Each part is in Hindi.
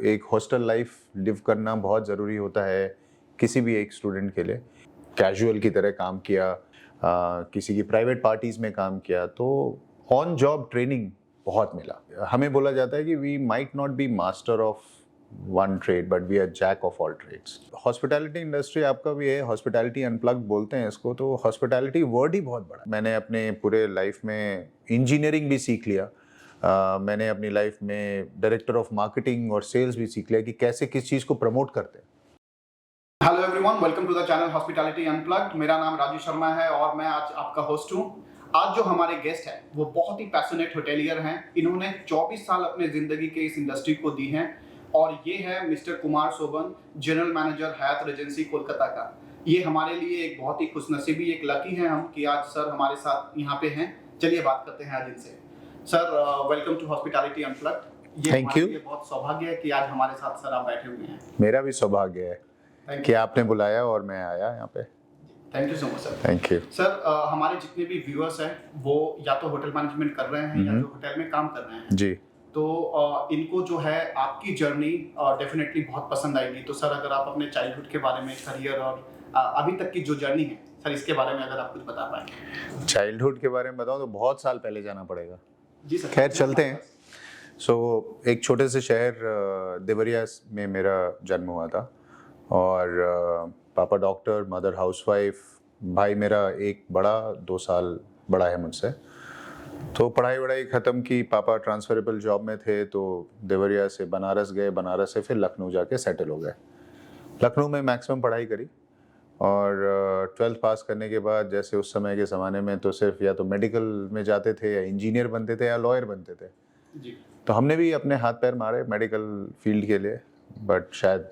एक हॉस्टल लाइफ लिव करना बहुत ज़रूरी होता है किसी भी एक स्टूडेंट के लिए। कैजुअल की तरह काम किया, किसी की प्राइवेट पार्टीज़ में काम किया, तो ऑन जॉब ट्रेनिंग बहुत मिला। हमें बोला जाता है कि we might not be master of one trade but we are jack of all trades. Hospitality industry आपका भी है, हॉस्पिटैलिटी अनप्लग्ड बोलते हैं इसको, तो हॉस्पिटैलिटी वर्ड ही बहुत बड़ा। मैंने अपने पूरे लाइफ में इंजीनियरिंग भी सीख लिया, मैंने अपनी लाइफ में डायरेक्टर ऑफ मार्केटिंग और सेल्स भी सीख लिया कि कैसे किस चीज़ को प्रमोट करते हैं। Hello everyone, welcome to the channel hospitality unplugged. मेरा नाम राजू शर्मा है और मैं आज आपका होस्ट हूं। आज जो हमारे गेस्ट हैं वो बहुत ही पैशनेट होटेलियर हैं। इन्होंने 24 साल अपने जिंदगी के इस इंडस्ट्री को दी हैं और ये है mister Kumar Soban, general manager हयात रेजेंसी कोलकाता का। ये हमारे लिए एक बहुत ही खुशनसीबी, एक लकी है हम कि आज सर हमारे साथ यहाँ पे हैं। चलिए बात करते हैं आज इनसे। Sir welcome to hospitality unplugged. ये थैंक यू। बहुत सौभाग्य है कि आज हमारे साथ सर आप बैठे हुए हैं। मेरा भी सौभाग्य है कि आपने बुलाया और मैं आया यहाँ पे। Thank you so much sir. Thank you sir. हमारे जितने भी व्यूअर्स हैं वो या तो होटल मैनेजमेंट कर रहे हैं या जो होटल में काम कर रहे हैं जी, तो इनको जो है आपकी जर्नी डेफिनेटली बहुत पसंद आएगी। तो सर अगर आप अपने चाइल्डहुड के बारे में, करियर और अभी तक की जो जर्नी है सर, इसके बारे में अगर आप कुछ बता पाएंगे। चाइल्डहुड के बारे में बताऊँ तो बहुत साल पहले जाना पड़ेगा। जी सर। खैर चलते हैं। एक छोटे से शहर देवरिया में मेरा जन्म हुआ था और पापा डॉक्टर, मदर हाउसवाइफ, भाई मेरा एक बड़ा 2 साल बड़ा है मुझसे। तो पढ़ाई वढ़ाई ख़त्म की, पापा ट्रांसफरेबल जॉब में थे तो देवरिया से बनारस गए, बनारस से फिर लखनऊ जाके सेटल हो गए। लखनऊ में मैक्सिमम पढ़ाई करी और 12th पास करने के बाद जैसे उस समय के ज़माने में तो सिर्फ या तो मेडिकल में जाते थे या इंजीनियर बनते थे या लॉयर बनते थे जी। तो हमने भी अपने हाथ पैर मारे मेडिकल फील्ड के लिए, बट शायद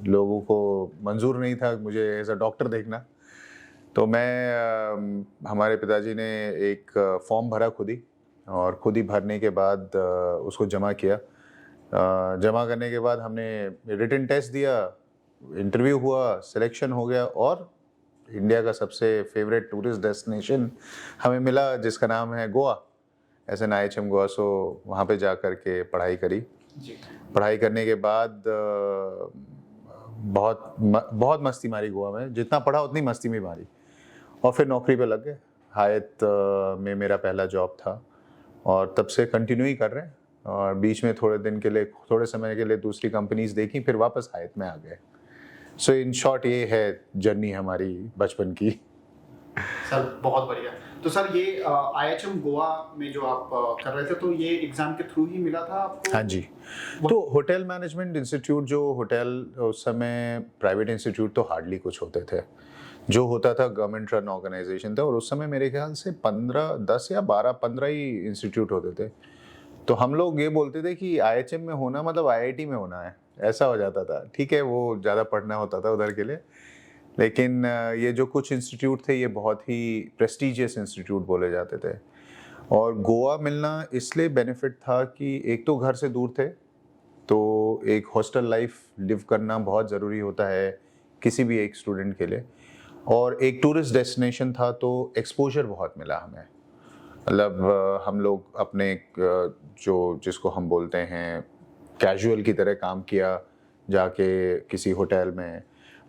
लोगों को मंजूर नहीं था मुझे एज अ डॉक्टर देखना। तो हमारे पिताजी ने एक फॉर्म भरा खुद ही, और खुद ही भरने के बाद उसको जमा किया। जमा करने के बाद हमने रिटन टेस्ट दिया, इंटरव्यू हुआ, सिलेक्शन हो गया और इंडिया का सबसे फेवरेट टूरिस्ट डेस्टिनेशन हमें मिला जिसका नाम है गोवा, SNIHM गोवा। सो वहाँ पे जा कर के पढ़ाई करी। जी। पढ़ाई करने के बाद बहुत मस्ती मारी गोवा में, जितना पढ़ा उतनी मस्ती में मारी और फिर नौकरी पे लग गए। हयात में मेरा पहला जॉब था और तब से कंटिन्यू ही कर रहे हैं और बीच में थोड़े समय के लिए दूसरी कंपनीज देखी, फिर वापस हयात में आ गए। सो इन शॉर्ट ये है जर्नी हमारी बचपन की। सर बहुत बढ़िया। तो सर ये IHM गोवा में जो आप कर रहे थे तो ये एग्जाम के थ्रू ही मिला था आपको? हाँ जी। तो होटल मैनेजमेंट इंस्टीट्यूट, जो होटल उस समय प्राइवेट इंस्टीट्यूट तो हार्डली कुछ होते थे, जो होता था गवर्नमेंट रन ऑर्गेनाइजेशन था और उस समय मेरे ख्याल से 10 या 15 ही इंस्टीट्यूट होते थे। तो हम लोग ये बोलते थे कि IHM में होना मतलब IIT में होना है, ऐसा हो जाता था। ठीक है, वो ज़्यादा पढ़ना होता था उधर के लिए, लेकिन ये जो कुछ इंस्टीट्यूट थे ये बहुत ही प्रेस्टीजियस इंस्टीट्यूट बोले जाते थे। और गोवा मिलना इसलिए बेनिफिट था कि एक तो घर से दूर थे, तो एक हॉस्टल लाइफ लिव करना बहुत ज़रूरी होता है किसी भी एक स्टूडेंट के लिए, और एक टूरिस्ट डेस्टिनेशन था तो एक्सपोजर बहुत मिला हमें। मतलब हम लोग अपने जिसको हम बोलते हैं कैजुअल की तरह काम किया, जाके किसी होटल में,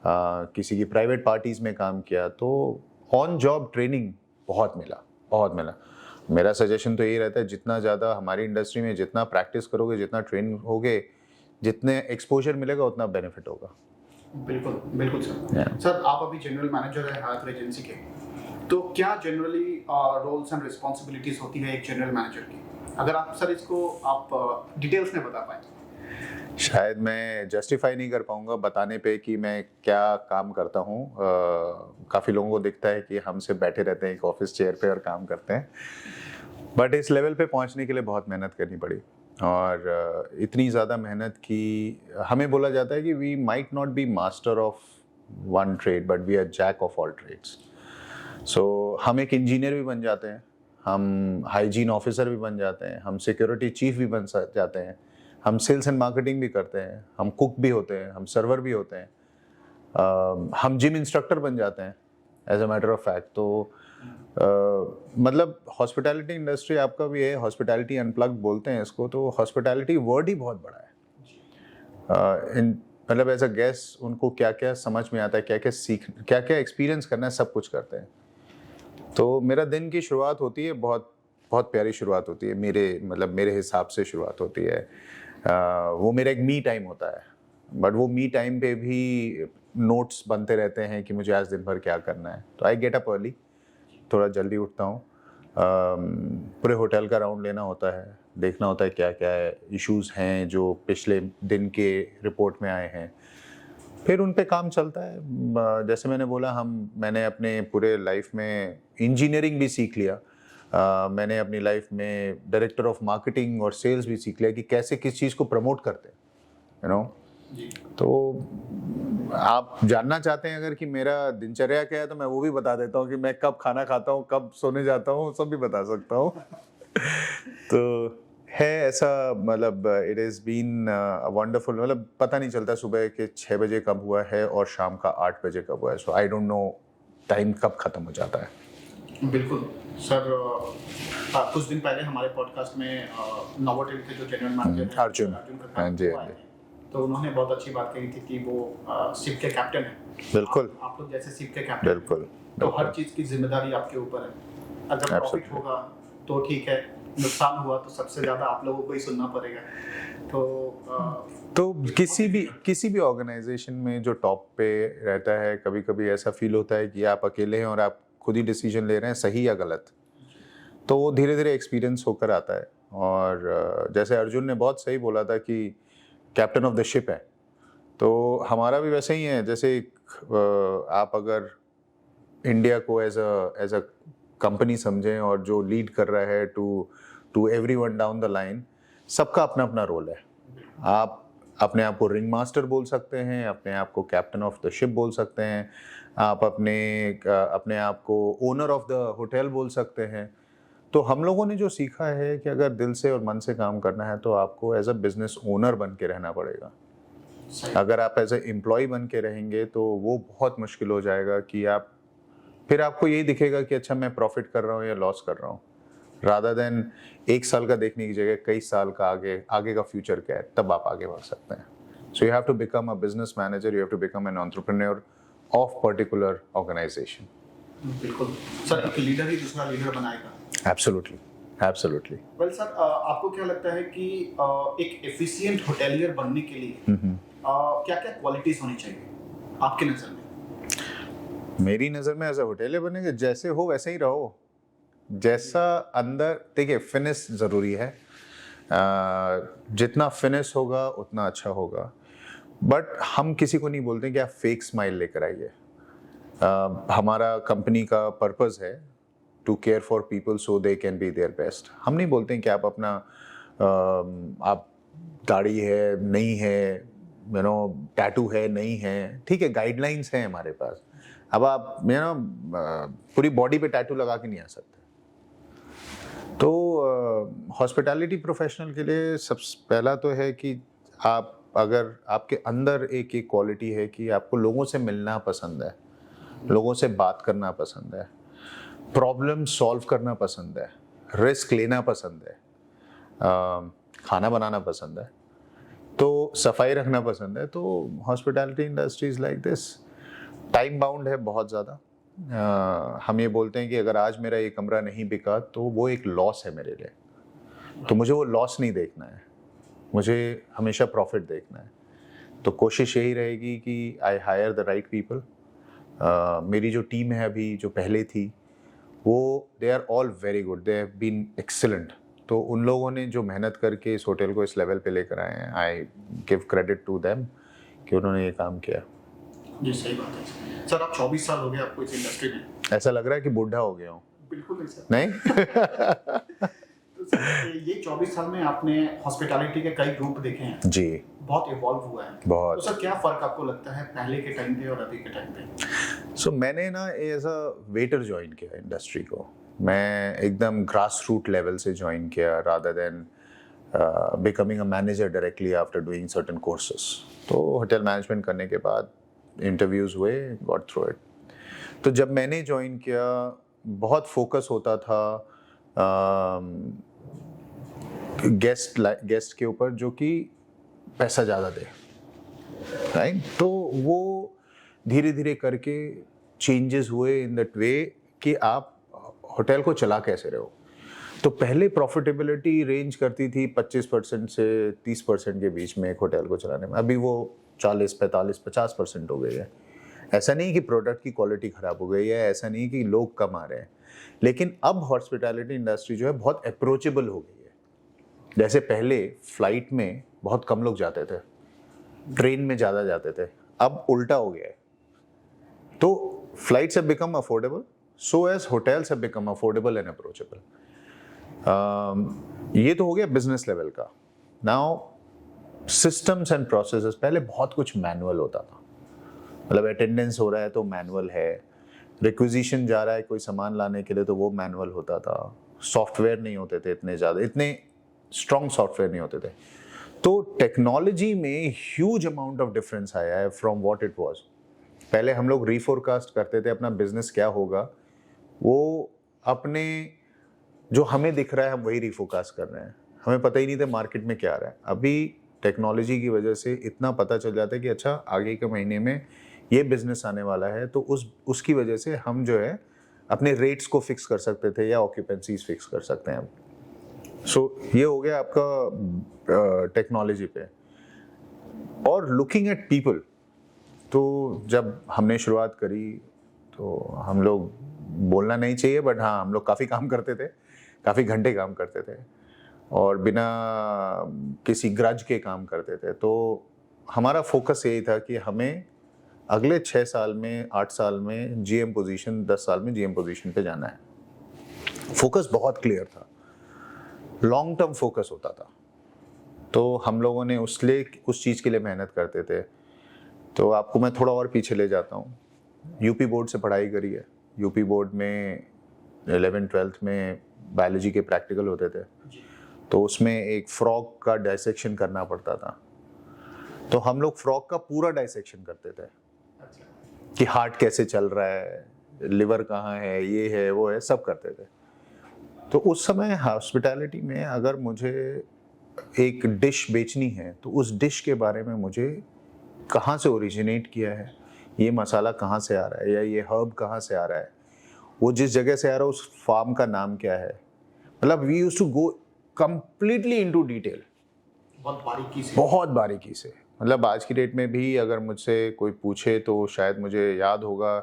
किसी की प्राइवेट पार्टीज़ में काम किया, तो ऑन जॉब ट्रेनिंग बहुत मिला। मेरा सजेशन तो यही रहता है, जितना ज़्यादा हमारी इंडस्ट्री में जितना प्रैक्टिस करोगे, जितना ट्रेन होगे, जितने एक्सपोजर मिलेगा उतना बेनिफिट होगा। बिल्कुल बिल्कुल सर। सर आप अभी जनरल मैनेजर है हयात रेजेंसी के, तो क्या जनरली रोल्स एंड रिस्पॉन्सिबिलिटीज होती है एक जनरल मैनेजर की? अगर आप सर इसको आप डिटेल्स में बता पाएँ। शायद मैं जस्टिफाई नहीं कर पाऊंगा बताने पे कि मैं क्या काम करता हूँ। काफ़ी लोगों को दिखता है कि हमसे बैठे रहते हैं एक ऑफिस चेयर पे और काम करते हैं, बट इस लेवल पे पहुँचने के लिए बहुत मेहनत करनी पड़ी और इतनी ज़्यादा मेहनत की। हमें बोला जाता है कि we might not be master of one trade but we are jack of all trades. So हम एक इंजीनियर भी बन जाते हैं, हम हाइजीन ऑफिसर भी बन जाते हैं, हम सिक्योरिटी चीफ भी बन जाते हैं, हम सेल्स एंड मार्केटिंग भी करते हैं, हम कुक भी होते हैं, हम सर्वर भी होते हैं, हम जिम इंस्ट्रक्टर बन जाते हैं as a matter of fact. तो मतलब हॉस्पिटैलिटी इंडस्ट्री आपका भी है, हॉस्पिटैलिटी अनप्लग्ड बोलते हैं इसको, तो हॉस्पिटैलिटी वर्ड ही बहुत बड़ा है। मतलब एज अ गेस्ट उनको क्या क्या समझ में आता है, क्या क्या एक्सपीरियंस करना है, सब कुछ करते हैं। तो मेरा दिन की शुरुआत होती है, बहुत बहुत प्यारी शुरुआत होती है, मेरे हिसाब से शुरुआत होती है। वो मेरा एक मी टाइम होता है, बट वो मी टाइम पे भी नोट्स बनते रहते हैं कि मुझे आज दिन भर क्या करना है। तो आई गेट अप अर्ली, थोड़ा जल्दी उठता हूँ, पूरे होटल का राउंड लेना होता है, देखना होता है क्या क्या इश्यूज हैं जो पिछले दिन के रिपोर्ट में आए हैं, फिर उन पे काम चलता है। जैसे मैंने बोला, मैंने अपने पूरे लाइफ में इंजीनियरिंग भी सीख लिया, मैंने अपनी लाइफ में डायरेक्टर ऑफ मार्केटिंग और सेल्स भी सीख लिया कि कैसे किस चीज़ को प्रमोट करते हैं, यू नो। तो आप जानना चाहते हैं अगर कि मेरा दिनचर्या क्या है, तो मैं वो भी बता देता हूँ कि मैं कब खाना खाता हूँ, कब सोने जाता हूँ, सब भी बता सकता हूँ। तो है ऐसा, मतलब इट इज़ बीन वंडरफुल। मतलब पता नहीं चलता सुबह के 6 बजे कब हुआ है और शाम का 8 बजे कब हुआ है। सो आई डोंट नो टाइम कब खत्म हो जाता है। बिल्कुल सर। कुछ दिन पहले हमारे पॉडकास्ट में नोवोटेल के जो जनरल मैनेजर अर्जुन हाँ जी, हाँ जी। तो उन्होंने बहुत अच्छी बात कही थी कि वो शिप के कैप्टन हैं। बिल्कुल, आप लोग जैसे शिप के कैप्टन, बिल्कुल। तो हर चीज़ की जिम्मेदारी आपके ऊपर है। अगर प्रॉफिट होगा तो ठीक है, नुकसान हुआ तो सबसे ज़्यादा आप लोगों को ही सुनना पड़ेगा। तो किसी भी ऑर्गेनाइजेशन में जो टॉप पे रहता है, कभी कभी ऐसा फील होता है कि आप अकेले हैं और आप खुद ही डिसीजन ले रहे हैं, सही या गलत। तो वो धीरे धीरे एक्सपीरियंस होकर आता है। और जैसे अर्जुन ने बहुत सही बोला था कि कैप्टन ऑफ द शिप है, तो हमारा भी वैसे ही है। जैसे आप अगर इंडिया को एज अ कंपनी समझें और जो लीड कर रहा है to everyone down the line, सबका अपना अपना रोल है। आप अपने आप को रिंग मास्टर बोल सकते हैं, अपने आप को कैप्टन ऑफ द शिप बोल सकते हैं, आप अपने आप को ओनर ऑफ द होटल बोल सकते हैं। तो हम लोगों ने जो सीखा है कि अगर दिल से और मन से काम करना है तो आपको एज अ बिजनेस ओनर बन के रहना पड़ेगा। अगर आप एज ए एम्प्लॉय बन के रहेंगे तो वो बहुत मुश्किल हो जाएगा कि फिर आपको यही दिखेगा कि अच्छा मैं प्रॉफिट कर रहा हूँ या लॉस कर रहा हूँ, रादर देन 1 साल का देखने की जगह कई साल का आगे का फ्यूचर क्या है, तब आप आगे बढ़ सकते हैं। So you have to become a business manager, you have to become an entrepreneur of particular organisation. बिल्कुल सर, एक लीडर ही दूसरा लीडर बनाएगा। एब्सोल्युटली। वेल सर, आपको क्या लगता है कि एक एफिशिएंट होटेलियर बनने के लिए क्या-क्या क्वालिटीज होनी चाहिए आपके नजर में? मेरी नज़र में एज अ होटेलियर बनेंगे, जैसे हो वैसे ही रहो। जैसा अंदर, देखिए फिनिश ज़रूरी है, जितना फिनिश होगा उतना अच्छा होगा। बट हम किसी को नहीं बोलते कि आप फेक स्माइल लेकर आइए। हमारा कंपनी का पर्पस है to care for people so they can be their best. हम नहीं बोलते कि आप अपना आप दाढ़ी है नहीं है, यू नो, टैटू है नहीं है, ठीक है, गाइडलाइंस हैं हमारे पास। अब आप पूरी बॉडी पे टैटू लगा के नहीं आ सकते। तो हॉस्पिटैलिटी प्रोफेशनल के लिए सबसे पहला तो है कि अगर आपके अंदर एक क्वालिटी है कि आपको लोगों से मिलना पसंद है, लोगों से बात करना पसंद है, प्रॉब्लम सॉल्व करना पसंद है, रिस्क लेना पसंद है, खाना बनाना पसंद है, तो सफाई रखना पसंद है, तो hospitality industries like this time bound है बहुत ज़्यादा। हम ये बोलते हैं कि अगर आज मेरा ये कमरा नहीं बिका तो वो एक लॉस है मेरे लिए, तो मुझे वो लॉस नहीं देखना है, मुझे हमेशा प्रॉफिट देखना है। तो कोशिश यही रहेगी कि I hire the right people. मेरी जो टीम है अभी, जो पहले थी, वो they are all very good, they have been excellent. तो उन लोगों ने जो मेहनत करके इस होटल को इस लेवल पे लेकर आए हैं, I give credit to them कि उन्होंने ये काम किया। जी सही बात है सर। आप 24 साल हो गए आपको इस इंडस्ट्री में। ऐसा लग रहा है कि बूढ़ा हो गया हूँ। बिल्कुल नहीं सर। नहीं। तो सर, ये 24 साल में आपने हॉस्पिटैलिटी के कई रूप देखे हैं जी, बहुत इवॉल्व हुआ है। बहुत। तो सर क्या फर्क आपको लगता है पहले के टाइम पे और अभी के टाइम पे? सो मैंने ना एज अ वेटर ज्वाइन किया इंडस्ट्री को। मैं एकदम ग्रास रूट लेवल से ज्वाइन किया, rather than becoming a manager directly after doing certain courses. तो होटल मैनेजमेंट करने के बाद इंटरव्यूज़ हुए, गॉट थ्रू इट। तो जब मैंने ज्वाइन किया, बहुत फोकस होता था गेस्ट के ऊपर जो कि पैसा ज़्यादा दे। राइट। तो वो धीरे धीरे करके चेंजेस हुए इन दैट वे कि आप होटल को चला कैसे रहे हो। तो पहले प्रॉफिटेबिलिटी रेंज करती थी 25% से 30% के बीच में एक होटल को चलाने में, अभी वो 40, 45, 50% हो गई है। ऐसा नहीं कि प्रोडक्ट की क्वालिटी ख़राब हो गई है, ऐसा नहीं कि लोग कम आ रहे हैं, लेकिन अब हॉस्पिटैलिटी इंडस्ट्री जो है बहुत अप्रोचेबल हो गई है। जैसे पहले फ्लाइट में बहुत कम लोग जाते थे, ट्रेन में ज़्यादा जाते थे, अब उल्टा हो गया है। तो flights have become affordable, so as hotels have become affordable and approachable. ये तो हो गया बिजनेस लेवल का। नाउ सिस्टम्स एंड प्रोसेसेस, पहले बहुत कुछ मैनुअल होता था, मतलब अटेंडेंस हो रहा है तो मैनुअल है, रिक्विजिशन जा रहा है कोई सामान लाने के लिए तो वो मैनुअल होता था, सॉफ्टवेयर नहीं होते थे इतने ज़्यादा, इतने स्ट्रॉन्ग सॉफ्टवेयर नहीं होते थे। तो टेक्नोलॉजी में ह्यूज अमाउंट ऑफ डिफरेंस आया है फ्रॉम व्हाट इट वाज। पहले हम लोग रीफोरकास्ट करते थे अपना बिजनेस क्या होगा, वो अपने जो हमें दिख रहा है हम वही रिफोकास्ट कर रहे हैं, हमें पता ही नहीं था मार्केट में क्या आ रहा है। अभी टेक्नोलॉजी की वजह से इतना पता चल जाता है कि अच्छा आगे के महीने में ये बिजनेस आने वाला है, तो उसकी वजह से हम जो है अपने रेट्स को फिक्स कर सकते थे या ऑक्यूपेंसीज फिक्स कर सकते हैं। सो ये हो गया आपका टेक्नोलॉजी पे। और लुकिंग एट पीपल, तो जब हमने शुरुआत करी तो हम लोग, बोलना नहीं चाहिए बट हाँ, हम लोग काफ़ी काम करते थे, काफ़ी घंटे काम करते थे और बिना किसी ग्रज के काम करते थे। तो हमारा फोकस यही था कि हमें अगले 6 साल में, 8 साल में जीएम पोजीशन, 10 साल में जीएम पोजीशन पे जाना है। फोकस बहुत क्लियर था, लॉन्ग टर्म फोकस होता था। तो हम लोगों ने उस चीज़ के लिए मेहनत करते थे। तो आपको मैं थोड़ा और पीछे ले जाता हूँ। यूपी बोर्ड से पढ़ाई करी है। यूपी बोर्ड में 11th-12th में बायोलॉजी के प्रैक्टिकल होते थे, तो उसमें एक फ्रॉग का डाइसेक्शन करना पड़ता था। तो हम लोग फ्रॉग का पूरा डाइसेक्शन करते थे कि हार्ट कैसे चल रहा है, लिवर कहाँ है, ये है वो है, सब करते थे। तो उस समय हॉस्पिटैलिटी में अगर मुझे एक डिश बेचनी है तो उस डिश के बारे में मुझे कहाँ से ओरिजिनेट किया है, ये मसाला कहाँ से आ रहा है या ये हर्ब कहाँ से आ रहा है, वो जिस जगह से आ रहा है उस फार्म का नाम क्या है, मतलब we used to go completely into detail, बहुत बारीकी से। मतलब आज की डेट में भी अगर मुझसे कोई पूछे तो शायद मुझे याद होगा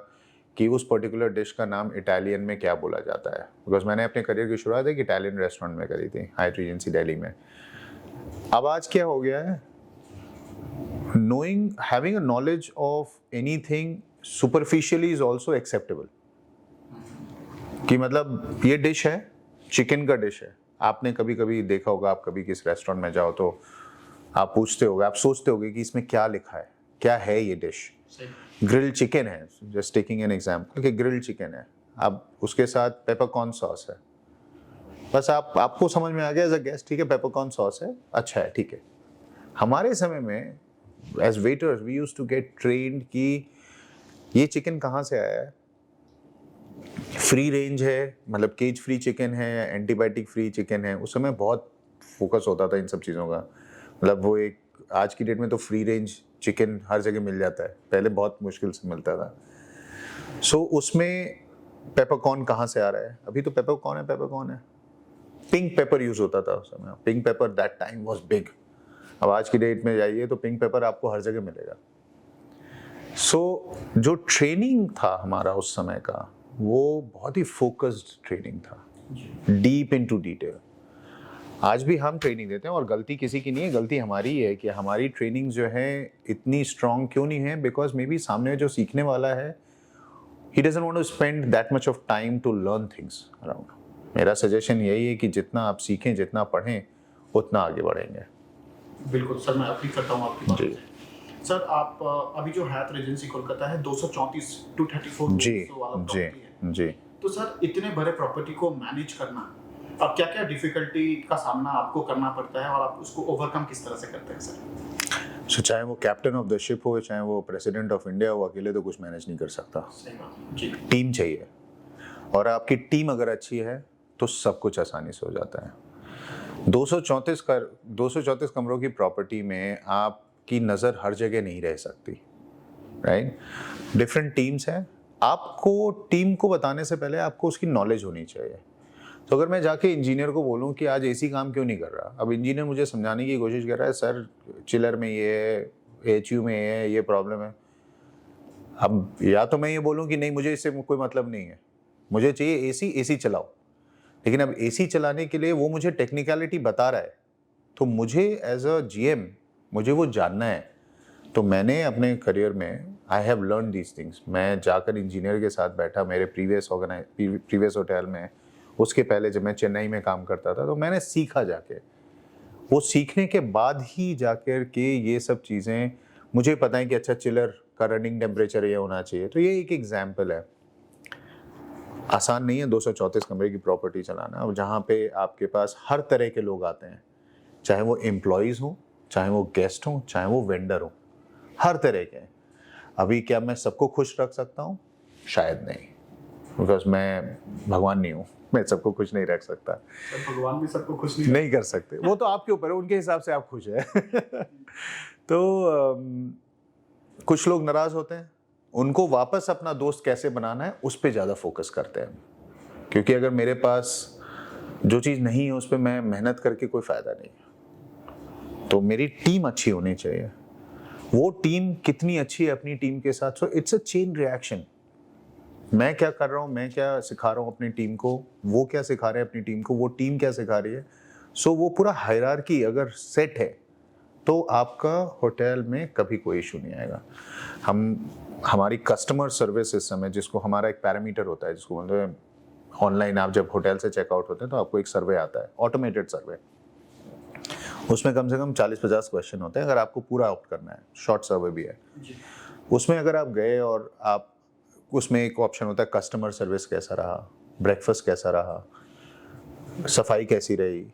कि उस पर्टिकुलर डिश का नाम इटालियन में क्या बोला जाता है, बिकॉज मैंने अपने करियर की शुरुआत एक इटालियन रेस्टोरेंट में करी थी, हाइट रीजेंसी दिल्ली में। अब आज क्या हो गया है, knowing, having a knowledge of anything superficially is also acceptable। कि मतलब ये डिश है, चिकन का डिश है, आपने कभी कभी देखा होगा, आप कभी किस रेस्टोरेंट में जाओ तो आप पूछते होगे, आप सोचते होगे कि इसमें क्या लिखा है, क्या है ये डिश। ग्रिल्ड चिकन है, जस्ट टेकिंग एन एग्जांपल कि ग्रिल्ड चिकन है, अब उसके साथ पेपरकॉर्न सॉस है, बस आपको समझ में आ गया एज अ गेस्ट, ठीक है पेपरकॉर्न सॉस है, अच्छा है, ठीक है। हमारे समय में as waiters we used to get trained कि ये चिकन कहाँ से आया है, फ्री रेंज है, मतलब केज फ्री चिकन है, एंटीबायोटिक फ्री चिकन है। उस समय बहुत फोकस होता था इन सब चीज़ों का। मतलब वो एक, आज की डेट में तो फ्री रेंज चिकन हर जगह मिल जाता है, पहले बहुत मुश्किल से मिलता था। सो उसमें पेपरकॉर्न कहाँ से आ रहा है, अभी तो पेपरकॉर्न है। पिंक पेपर यूज होता था उस समय, pink paper that time was big. अब आज की डेट में जाइए तो पिंक पेपर आपको हर जगह मिलेगा। सो जो ट्रेनिंग था हमारा उस समय का, वो बहुत ही फोकस्ड ट्रेनिंग था, डीप इनटू डिटेल। आज भी हम ट्रेनिंग देते हैं और गलती किसी की नहीं है, गलती हमारी ही है कि हमारी ट्रेनिंग जो है इतनी स्ट्रांग क्यों नहीं है, बिकॉज मे बी सामने जो सीखने वाला है he doesn't want to spend that much of time to learn things around. मेरा सजेशन यही है कि जितना आप सीखें, जितना पढ़ें, उतना आगे बढ़ेंगे। बिल्कुल सर, मैं अप्री करता हूँ आपकी बात से। सर आप अभी जो हयात रेजेंसी कोलकाता है 234 जी वाला प्रॉपर्टी है, जी। तो सर इतने बड़े प्रॉपर्टी को मैनेज करना, अब क्या क्या डिफिकल्टी का सामना आपको करना पड़ता है और आप उसको ओवरकम किस तरह से करते हैं सर? सो चाहे वो कैप्टन ऑफ द शिप हो, चाहे वो प्रेसिडेंट ऑफ इंडिया हो, अकेले तो कुछ मैनेज नहीं कर सकता। सही बात जी। टीम चाहिए, और आपकी टीम अगर अच्छी है तो सब कुछ आसानी से हो जाता है। 234 कमरों की प्रॉपर्टी में आप की नज़र हर जगह नहीं रह सकती, राइट? डिफरेंट टीम्स हैं, आपको टीम को बताने से पहले आपको उसकी नॉलेज होनी चाहिए। तो अगर मैं जाके इंजीनियर को बोलूँ कि आज एसी काम क्यों नहीं कर रहा, अब इंजीनियर मुझे समझाने की कोशिश कर रहा है, सर चिलर में ये है, एचयू में ये प्रॉब्लम है। अब या तो मैं ये बोलूँ कि नहीं मुझे इससे कोई मतलब नहीं है, मुझे चाहिए एसी चलाओ, लेकिन अब एसी चलाने के लिए वो मुझे टेक्निकलिटी बता रहा है, तो मुझे एज अ जीएम मुझे वो जानना है। तो मैंने अपने करियर में I have learn these things. मैं जाकर इंजीनियर के साथ बैठा मेरे प्रीवियस होटल में, उसके पहले जब मैं चेन्नई में काम करता था, तो मैंने सीखा जाके। वो सीखने के बाद ही जाकर के ये सब चीज़ें मुझे पता है कि अच्छा चिलर का रनिंग टेम्परेचर ये होना चाहिए। तो ये एक एग्जाम्पल है। आसान नहीं है 234 कमरे की प्रॉपर्टी चलाना, अब जहाँ पे आपके पास हर तरह के लोग आते हैं, चाहे वो एम्प्लॉयज़ हों, चाहे वो गेस्ट हों, चाहे वो वेंडर हों, हर तरह के। अभी क्या मैं सबको खुश रख सकता हूँ? शायद नहीं, बिकॉज मैं भगवान नहीं हूँ, मैं सबको खुश नहीं रख सकता। भगवान भी सबको खुश नहीं कर सकते, वो तो आपके ऊपर है, उनके हिसाब से आप खुश है। तो कुछ लोग नाराज होते हैं, उनको वापस अपना दोस्त कैसे बनाना है उस पर ज़्यादा फोकस करते हैं, क्योंकि अगर मेरे पास जो चीज़ नहीं है उस पर मैं मेहनत करके कोई फ़ायदा नहीं है। तो मेरी टीम अच्छी होनी चाहिए। वो टीम कितनी अच्छी है अपनी टीम के साथ, so it's a chain reaction. मैं क्या कर रहा हूँ, मैं क्या सिखा रहा हूँ अपनी टीम को, वो क्या सिखा रहे हैं अपनी टीम को, वो टीम क्या सिखा रही है। सो वो पूरा हायरार्की अगर सेट है तो आपका होटल में कभी कोई इशू नहीं आएगा। हमारी कस्टमर सर्विस सिस्टम है, जिसको हमारा एक पैरामीटर होता है, जिसको बोलते हैं ऑनलाइन आप जब होटल से चेकआउट होते हैं तो आपको एक सर्वे आता है, ऑटोमेटेड सर्वे। उसमें कम से कम 40-50 क्वेश्चन होते हैं, अगर आपको पूरा आउट करना है। शॉर्ट सर्वे भी है उसमें। अगर आप गए और आप उसमें एक ऑप्शन होता है कस्टमर सर्विस कैसा रहा, ब्रेकफास्ट कैसा रहा, सफाई कैसी रही,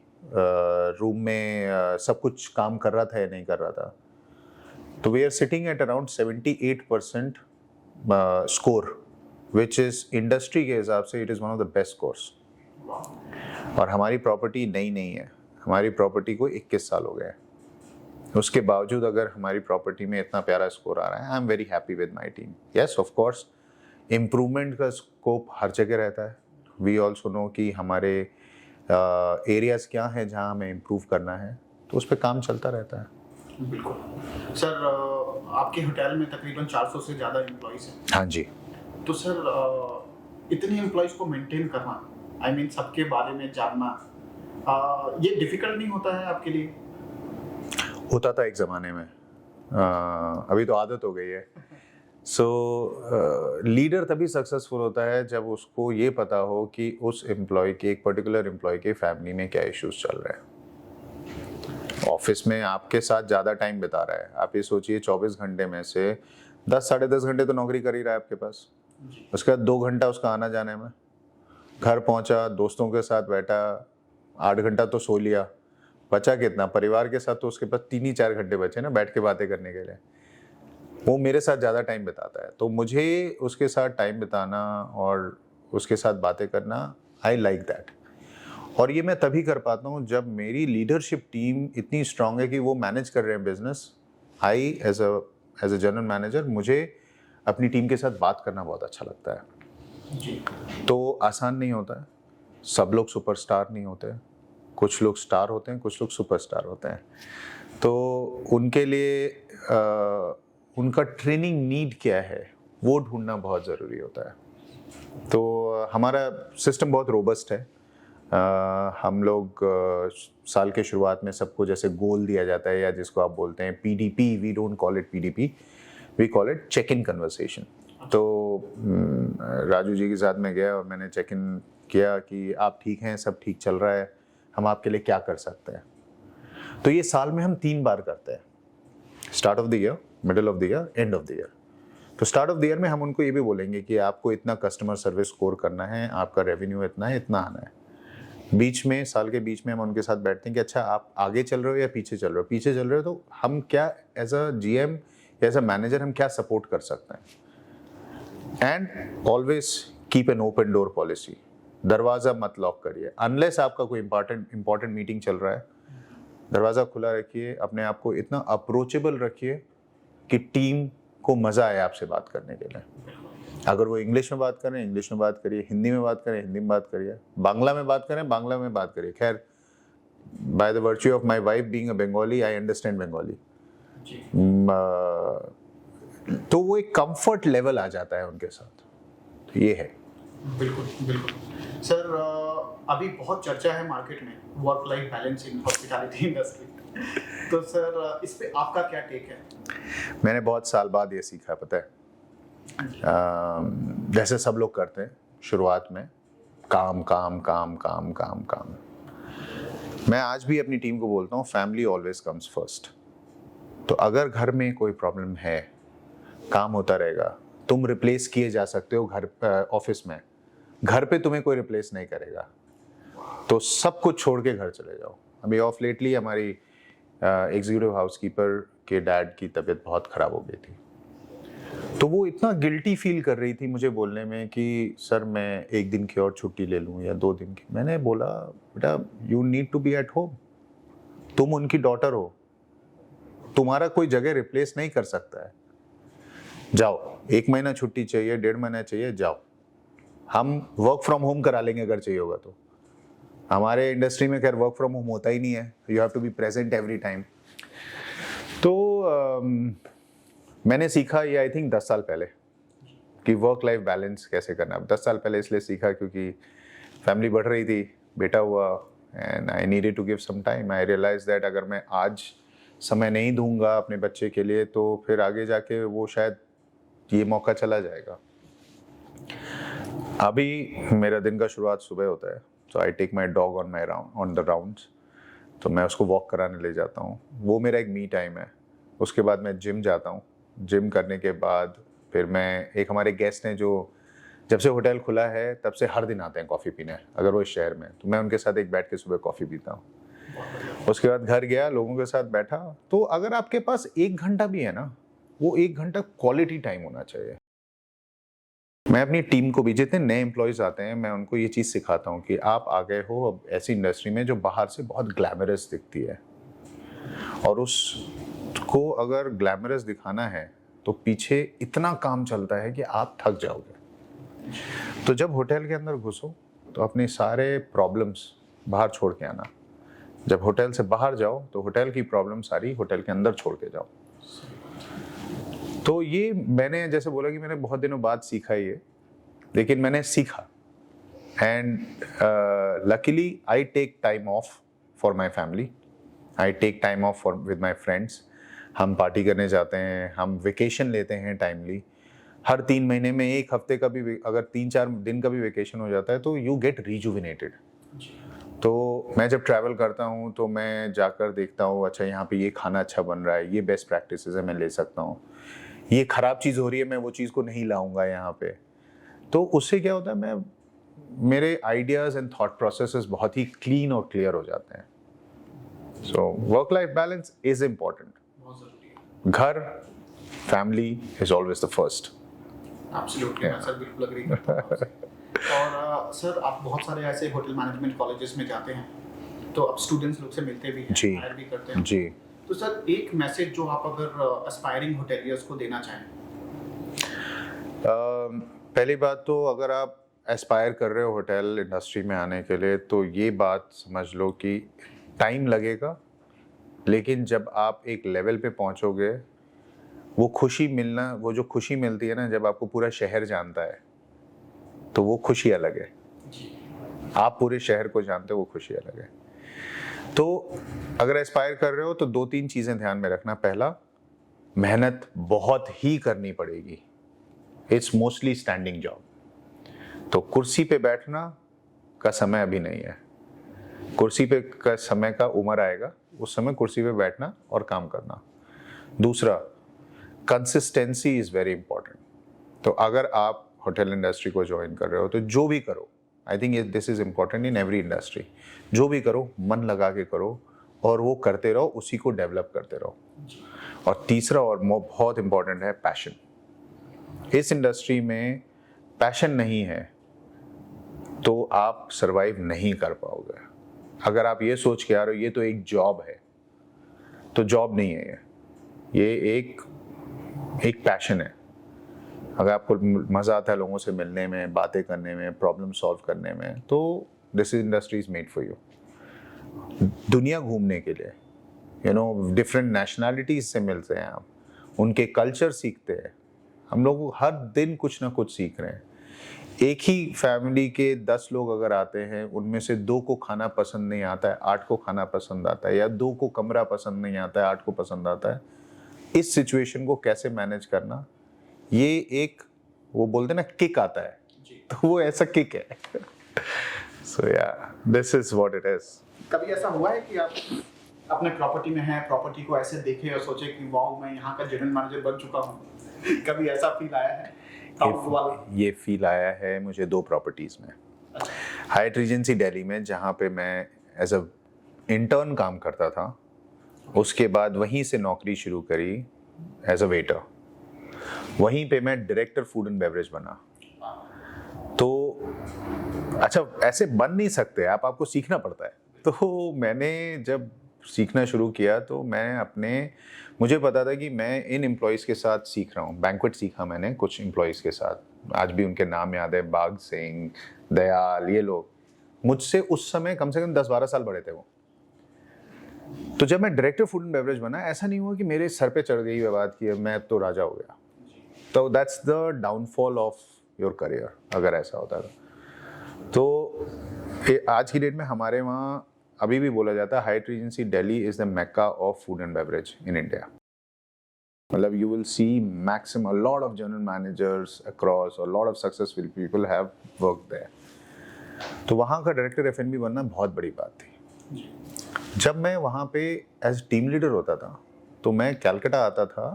रूम में सब कुछ काम कर रहा था या नहीं कर रहा था। तो we are sitting at around 78% score, which is industry के हिसाब से it is one of the best scores. और हमारी प्रॉपर्टी नई नहीं है, हमारी प्रॉपर्टी को 21 साल हो गए हैं। उसके बावजूद अगर हमारी प्रॉपर्टी में इतना प्यारा स्कोर आ रहा है, I am very happy with my team. Yes, of course improvement का स्कोप हर जगह रहता है। वी ऑल्सो नो कि हमारे एरियाज़ क्या हैं जहाँ हमें इम्प्रूव करना है, तो उस पर काम चलता रहता है। बिल्कुल सर, आपके होटल में तकरीबन 400 से ज़्यादा एम्प्लॉइज़ हैं। हाँ जी। तो सर इतने एम्प्लॉइज़ को मेंटेन करना, आई मीन सबके बारे में जानना, ये डिफ़िकल्ट नहीं होता है आपके लिए? होता था एक ज़माने में, अभी तो आदत हो गई है। सो लीडर तभी सक्सेसफुल होता है जब उसको ये पता हो कि उस एम्प्लॉय के, एक पर्टिकुलर एम्प्लॉय के फैमिली में क्या इश्यूज चल रहे हैं। ऑफिस में आपके साथ ज़्यादा टाइम बिता रहा है, आप ये सोचिए 24 घंटे में से 10-10.5 घंटे तो नौकरी कर ही रहा है आपके पास। उसके बाद 2 घंटा उसका आना जाने में, घर पहुंचा, दोस्तों के साथ बैठा, 8 घंटा तो सो लिया, बचा कितना? परिवार के साथ तो उसके पास 3 ही 4 घंटे बचे ना बैठ के बातें करने के लिए। वो मेरे साथ ज़्यादा टाइम बिताता है, तो मुझे उसके साथ टाइम बिताना और उसके साथ बातें करना, आई लाइक दैट। और ये मैं तभी कर पाता हूँ जब मेरी लीडरशिप टीम इतनी स्ट्रांग है कि वो मैनेज कर रहे हैं business. I as a general manager, मुझे अपनी टीम के साथ बात करना बहुत अच्छा लगता है। जी। तो आसान नहीं होता है, सब लोग सुपरस्टार नहीं होते, कुछ लोग स्टार होते हैं, कुछ लोग सुपरस्टार होते हैं। तो उनके लिए उनका ट्रेनिंग नीड क्या है वो ढूंढना बहुत ज़रूरी होता है। तो हमारा सिस्टम बहुत रोबस्ट है। हम लोग साल के शुरुआत में सबको जैसे गोल दिया जाता है, या जिसको आप बोलते हैं PDP, we don't call it PDP, we call it check in conversation. तो राजू जी के साथ मैं गया और मैंने चेक इन किया कि आप ठीक हैं, सब ठीक चल रहा है, हम आपके लिए क्या कर सकते हैं। तो ये साल में हम 3 बार करते हैं, start of the year, middle of the year, end of the year. तो स्टार्ट ऑफ द ईयर में हम उनको ये भी बोलेंगे कि आपको इतना कस्टमर सर्विस स्कोर करना है, आपका रेवेन्यू इतना है, इतना आना है। बीच में, साल के बीच में हम उनके साथ बैठते हैं कि अच्छा आप आगे चल रहे हो या पीछे चल रहे हो। पीछे चल रहे हो तो हम क्या एज अ जीएम या एज अ मैनेजर हम क्या सपोर्ट कर सकते हैं। And always keep an open door policy, दरवाज़ा मत लॉक करिए अनलेस आपका कोई इंपॉर्टेंट मीटिंग चल रहा है, दरवाज़ा खुला रखिए, अपने आप को इतना अप्रोचेबल रखिए कि टीम को मज़ा आए आपसे बात करने के लिए। अगर वो इंग्लिश में बात करें, इंग्लिश में बात करिए, हिंदी में बात करें, हिंदी में बात करिए, बांग्ला में बात करें, बांग्ला में बात करिए। खैर, by the virtue of my wife being a Bengali, I understand Bengali. तो वो एक कंफर्ट लेवल आ जाता है उनके साथ, तो ये है। बिल्कुल बिल्कुल सर। अभी बहुत चर्चा है मार्केट में work life balance in hospitality industry, तो सर इस पे आपका क्या टेक है? मैंने बहुत साल बाद ये सीखा, पता है। जैसे सब लोग करते हैं शुरुआत में, काम काम काम काम काम काम। मैं आज भी अपनी टीम को बोलता हूँ, फैमिली ऑलवेज कम्स फर्स्ट। तो अगर घर में कोई प्रॉब्लम है, काम होता रहेगा, तुम रिप्लेस किए जा सकते हो घर ऑफिस में, घर पे तुम्हें कोई रिप्लेस नहीं करेगा, तो सब कुछ छोड़ के घर चले जाओ। अभी ऑफ लेटली हमारी एग्जीक्यूटिव हाउसकीपर के डैड की तबीयत बहुत ख़राब हो गई थी, तो वो इतना गिल्टी फील कर रही थी मुझे बोलने में कि सर मैं 1 दिन की और छुट्टी ले लूँ या 2 दिन की। मैंने बोला बेटा, you need to be at home, तुम उनकी डॉटर हो, तुम्हारा कोई जगह रिप्लेस नहीं कर सकता है। जाओ, 1 महीना छुट्टी चाहिए, 1.5 महीना चाहिए, जाओ, हम वर्क फ्रॉम होम करा लेंगे अगर चाहिए होगा तो। हमारे इंडस्ट्री में खैर वर्क फ्रॉम होम होता ही नहीं है, you have to be present every time. तो मैंने सीखा ये आई थिंक 10 साल पहले कि वर्क लाइफ बैलेंस कैसे करना। 10 साल पहले इसलिए सीखा क्योंकि फैमिली बढ़ रही थी, बेटा हुआ, and I needed to give some time. I realise that अगर मैं आज समय नहीं दूंगा अपने बच्चे के लिए तो फिर आगे जाके वो शायद ये मौका चला जाएगा। अभी मेरा दिन का शुरुआत सुबह होता है, तो I take my dog on the rounds, तो मैं उसको वॉक कराने ले जाता हूँ, वो मेरा एक मी टाइम है। उसके बाद मैं जिम जाता हूँ, जिम करने के बाद फिर मैं, एक हमारे गेस्ट हैं जो जब से होटल खुला है तब से हर दिन आते हैं कॉफ़ी पीने, अगर वो इस शहर में, तो मैं उनके साथ एक बैठ के सुबह कॉफ़ी पीता हूँ। उसके बाद घर गया, लोगों के साथ बैठा। तो अगर आपके पास 1 घंटा भी है ना, वो 1 घंटा क्वालिटी टाइम होना चाहिए। मैं अपनी टीम को भी, जितने नए एम्प्लॉयज़ आते हैं, मैं उनको ये चीज़ सिखाता हूँ कि आप आ गए हो अब ऐसी इंडस्ट्री में जो बाहर से बहुत ग्लैमरस दिखती है, और उसको अगर ग्लैमरस दिखाना है तो पीछे इतना काम चलता है कि आप थक जाओगे। तो जब होटल के अंदर घुसो तो अपने सारे प्रॉब्लम्स बाहर छोड़ के आना। जब होटल से बाहर जाओ तो होटल की प्रॉब्लम सारी होटल के अंदर छोड़ के जाओ। तो ये मैंने जैसे बोला कि मैंने बहुत दिनों बाद सीखा ये, लेकिन मैंने सीखा, and luckily I take time off for my family, I take time off for with my friends. हम पार्टी करने जाते हैं, हम वेकेशन लेते हैं टाइमली। हर 3 महीने में 1 हफ्ते का भी, अगर 3-4 दिन का भी वेकेशन हो जाता है तो यू गेट रिजुविनेटेड। तो मैं जब ट्रैवल करता हूँ तो मैं जाकर देखता हूँ, अच्छा यहाँ पे ये खाना अच्छा बन रहा है, ये बेस्ट प्रैक्टिसेस है, मैं ले सकता हूँ। ये ख़राब चीज़ हो रही है, मैं वो चीज़ को नहीं लाऊंगा यहाँ पे। तो उससे क्या होता है, मेरे आइडियाज़ एंड थॉट प्रोसेसेस बहुत ही क्लीन और क्लियर हो जाते हैं। So work life balance is important. घर, family is always the first. Absolutely, मैं सर बिल्कुल एग्री करता हूँ आपसे। और सर आप बहुत सारे ऐसे होटल मैनेजमेंट कॉलेजेस में जाते हैं, तो आप स्टूडेंट्स लोग से मिलते भी हैं, जी, हायर भी करते हैं जी। तो सर एक मैसेज जो आप अगर एस्पायरिंग होटेलियर्स को देना चाहें? पहली बात तो अगर आप एस्पायर कर रहे हो होटल इंडस्ट्री में आने के लिए, तो ये बात समझ लो कि टाइम लगेगा, लेकिन जब आप एक लेवल पे पहुंचोगे, वो खुशी मिलना, वो जो खुशी मिलती है ना, जब आपको पूरा शहर जानता है, तो वो खुशी अलग है। आप पूरे शहर को जानते हो, वो खुशी अलग है। तो अगर एस्पायर कर रहे हो तो 2-3 चीज़ें ध्यान में रखना। पहला, मेहनत बहुत ही करनी पड़ेगी। इट्स मोस्टली स्टैंडिंग जॉब, तो कुर्सी पे बैठना का समय अभी नहीं है। कुर्सी पे का समय का उम्र आएगा, उस समय कुर्सी पे बैठना और काम करना। दूसरा, कंसिस्टेंसी इज़ वेरी इंपॉर्टेंट। तो अगर आप होटल इंडस्ट्री को ज्वाइन कर रहे हो तो जो भी करो, I think this is important in every industry, जो भी करो मन लगा के करो और वो करते रहो, उसी को डेवलप करते रहो। और तीसरा और बहुत इंपॉर्टेंट है पैशन। इस इंडस्ट्री में पैशन नहीं है तो आप सरवाइव नहीं कर पाओगे। अगर आप ये सोच के आ रहे हो ये तो एक जॉब है, तो जॉब नहीं है ये एक पैशन है। अगर आपको मज़ा आता है लोगों से मिलने में, बातें करने में, प्रॉब्लम सॉल्व करने में, तो this industry is made for you. दुनिया घूमने के लिए, डिफरेंट नेशनैलिटीज से मिलते हैं आप, उनके कल्चर सीखते हैं। हम लोग हर दिन कुछ ना कुछ सीख रहे हैं। एक ही फैमिली के 10 लोग अगर आते हैं, उनमें से 2 को खाना पसंद नहीं आता है, 8 को खाना पसंद आता है, या 2 को कमरा पसंद नहीं आता है, 8 को पसंद आता है। इस सिचुएशन को कैसे मैनेज करना, ये एक वो बोलते हैं ना किक आता है, तो वो ऐसा किक है। सो या this is what it is. कभी ऐसा हुआ है कि आप अपने प्रॉपर्टी में हैं, प्रॉपर्टी को ऐसे देखे और सोचे कि वाओ मैं यहाँ का जनरल मैनेजर बन चुका हूँ? कभी ऐसा फील आया है? ये फील आया है मुझे 2 प्रॉपर्टीज में। हाइट रीजेंसी दिल्ली में, जहाँ पे मैं एज अ इंटर्न काम करता था, उसके बाद वहीं से नौकरी शुरू करी एज अ वेटर। वहीं पे मैं डायरेक्टर फूड एंड बेवरेज बना। तो अच्छा, ऐसे बन नहीं सकते आप, आपको सीखना पड़ता है। तो मैंने जब सीखना शुरू किया तो मुझे पता था कि मैं इन एम्प्लॉयज़ के साथ सीख रहा हूँ। बैंक्वेट सीखा मैंने कुछ एम्प्लॉयज़ के साथ, आज भी उनके नाम याद है, बाग सिंह, दयाल, ये लोग मुझसे उस समय कम से कम 10-12 साल बड़े थे वो। तो जब मैं डायरेक्टर फूड एंड बेवरेज बना, ऐसा नहीं हुआ कि मेरे सर पे चढ़ गई ये बात कि मैं तो राजा हो गया। तो that's the downfall of your career, अगर ऐसा होता था। तो आज की डेट में हमारे वहाँ अभी भी बोला जाता है Hyatt Regency Delhi is the Mecca of food and beverage in India. मतलब you will see maximum a lot of general managers across और lot of successful people have work there. तो वहाँ का डायरेक्टर F&B बनना बहुत बड़ी बात थी। जब मैं वहाँ पे एज टीम लीडर होता था, तो मैं कैलकाटा आता था,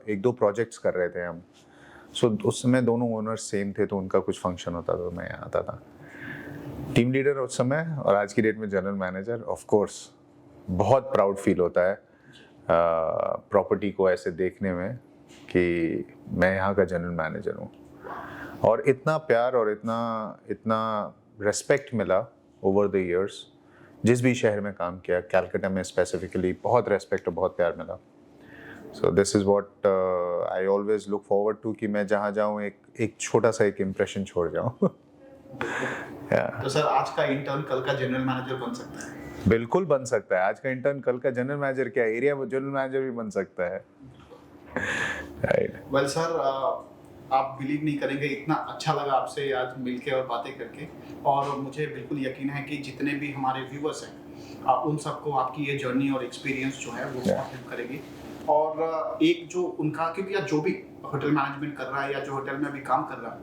1-2 प्रोजेक्ट्स कर रहे थे हम। सो उस समय दोनों ओनर्स सेम थे, तो उनका कुछ फंक्शन होता था तो मैं आता था। टीम लीडर उस समय और आज की डेट में जनरल मैनेजर, ऑफ कोर्स बहुत प्राउड फील होता है प्रॉपर्टी को ऐसे देखने में कि मैं यहाँ का जनरल मैनेजर हूँ। और इतना प्यार और इतना रिस्पेक्ट मिला ओवर द इयर्स। जिस भी शहर में काम किया, कैलकाटा में स्पेसिफिकली, बहुत रेस्पेक्ट और बहुत प्यार मिला। So this is what I always look forward to, कि मैं जहाँ जाऊँ एक छोटा सा एक इम्प्रेशन छोड़ जाऊँ। तो सर, आज का इंटर्न कल का जनरल मैनेजर बन सकता है? बिल्कुल बन सकता है। आज का इंटर्न कल का जनरल मैनेजर, क्या एरिया जनरल मैनेजर भी बन सकता है। राइट। वेल सर, आप बिलीव नहीं करेंगे, इतना अच्छा लगा आपसे आज मिलके और बातें करके। और मुझे बिल्कुल यकीन है कि जितने भी हमारे व्यूअर्स हैं, उन सबको आपकी ये जर्नी और एक्सपीरियंस जो है वो बहुत हेल्प करेगी। और एक जो उनका, क्योंकि या जो भी होटल मैनेजमेंट कर रहा है या जो होटल में अभी काम कर रहा है,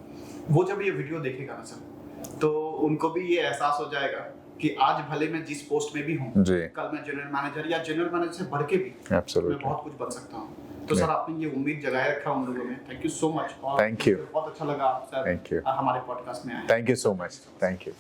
वो जब ये वीडियो देखेगा ना सर, तो उनको भी ये एहसास हो जाएगा कि आज भले मैं जिस पोस्ट में भी हूँ, कल मैं जनरल मैनेजर या जनरल मैनेजर से बढ़ के भी मैं बहुत कुछ बन सकता हूँ। तो सर, आपने ये उम्मीद जगाए रखा उन लोगों में। Thank you so much. Thank you. बहुत अच्छा लगा आप सर हमारे पॉडकास्ट में आए। Thank you so much. Thank you.